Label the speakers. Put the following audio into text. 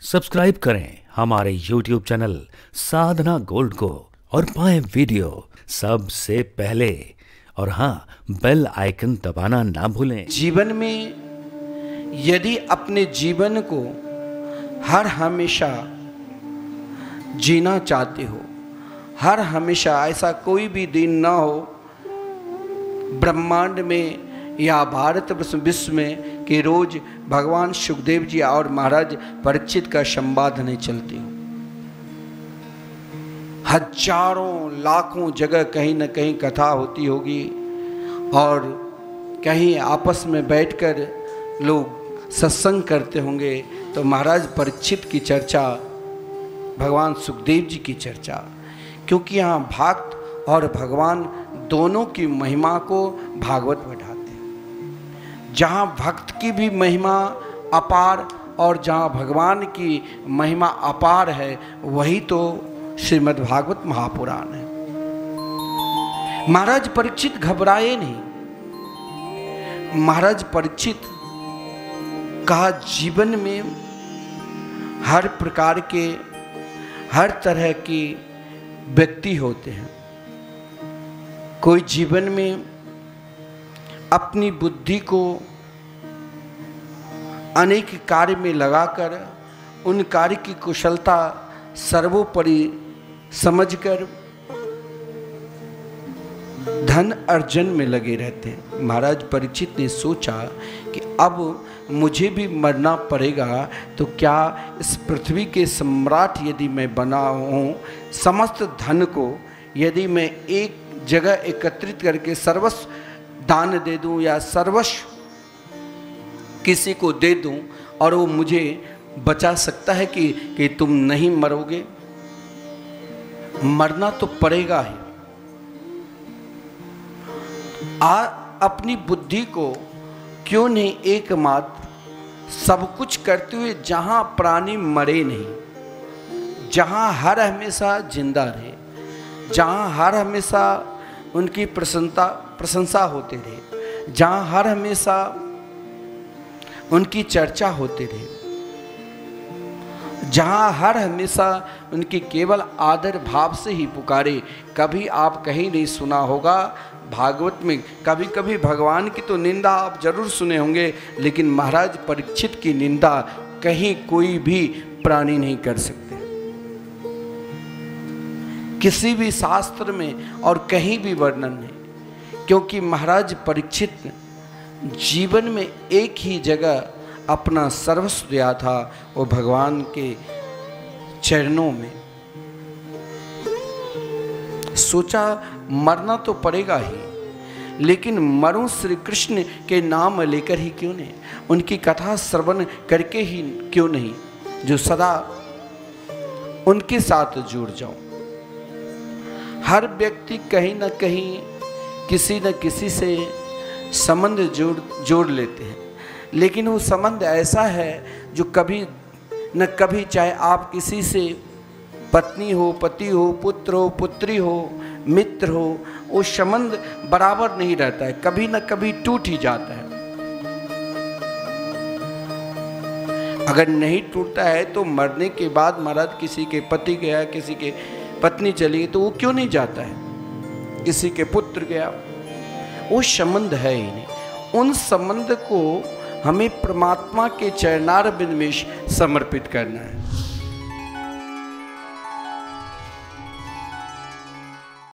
Speaker 1: Subscribe करें हमारे YouTube channel साधना gold को और पाएं वीडियो सबसे पहले। और हाँ, बेल आइकन दबाना ना भूलें।
Speaker 2: जीवन में यदि अपने जीवन को हर हमेशा जीना चाहते हो, हर हमेशा ऐसा कोई भी दिन ना हो ब्रह्मांड में या भारत विश्व में कि रोज भगवान सुखदेव जी और महाराज परीक्षित का संवाद नहीं चलती हो। हजारों लाखों जगह कहीं न कहीं कथा होती होगी और कहीं आपस में बैठकर लोग सत्संग करते होंगे, तो महाराज परीक्षित की चर्चा, भगवान सुखदेव जी की चर्चा, क्योंकि यहाँ भक्त और भगवान दोनों की महिमा को भागवत बढ़ाते हैं। जहाँ भक्त की भी महिमा अपार और जहाँ भगवान की महिमा अपार है, वही तो श्रीमद् भागवत महापुराण है। महाराज परीक्षित घबराए नहीं। महाराज परीक्षित का जीवन में हर प्रकार के, हर तरह के व्यक्ति होते हैं। कोई जीवन में अपनी बुद्धि को अनेक कार्य में लगाकर उन कार्य की कुशलता सर्वोपरि समझकर धन अर्जन में लगे रहते हैं। महाराज परीक्षित ने सोचा कि अब मुझे भी मरना पड़ेगा, तो क्या इस पृथ्वी के सम्राट यदि मैं बना हूँ, समस्त धन को यदि मैं एक जगह एकत्रित करके सर्वस्व दान दे दूं या सर्वस्व किसी को दे दूं और वो मुझे बचा सकता है कि तुम नहीं मरोगे? मरना तो पड़ेगा ही। अपनी बुद्धि को क्यों नहीं एकमात्र सब कुछ करते हुए जहां प्राणी मरे नहीं, जहां हर हमेशा जिंदा रहे, जहां हर हमेशा उनकी प्रशंसा होते रहे, जहां हर हमेशा उनकी चर्चा होती रहे, जहां हर हमेशा उनकी केवल आदर भाव से ही पुकारे। कभी आप कहीं नहीं सुना होगा भागवत में, कभी कभी भगवान की तो निंदा आप जरूर सुने होंगे, लेकिन महाराज परीक्षित की निंदा कहीं कोई भी प्राणी नहीं कर सकते, किसी भी शास्त्र में और कहीं भी वर्णन नहीं। क्योंकि महाराज परीक्षित जीवन में एक ही जगह अपना सर्वस्व दिया था, वो भगवान के चरणों में। सोचा मरना तो पड़ेगा ही, लेकिन मरूं श्री कृष्ण के नाम लेकर ही क्यों नहीं, उनकी कथा श्रवण करके ही क्यों नहीं, जो सदा उनके साथ जुड़ जाऊं। हर व्यक्ति कहीं ना कहीं किसी न किसी से संबंध जोड़ लेते हैं, लेकिन वो संबंध ऐसा है जो कभी न कभी, चाहे आप किसी से पत्नी हो, पति हो, पुत्र हो, पुत्री हो, मित्र हो, वो संबंध बराबर नहीं रहता है, कभी न कभी टूट ही जाता है। अगर नहीं टूटता है तो मरने के बाद महाराज किसी के पति गया, किसी के पत्नी चली, तो वो क्यों नहीं जाता है, किसी के पुत्र गया, वो संबंध है ही नहीं। उन संबंध को हमें परमात्मा के चरणारविंद में समर्पित करना है।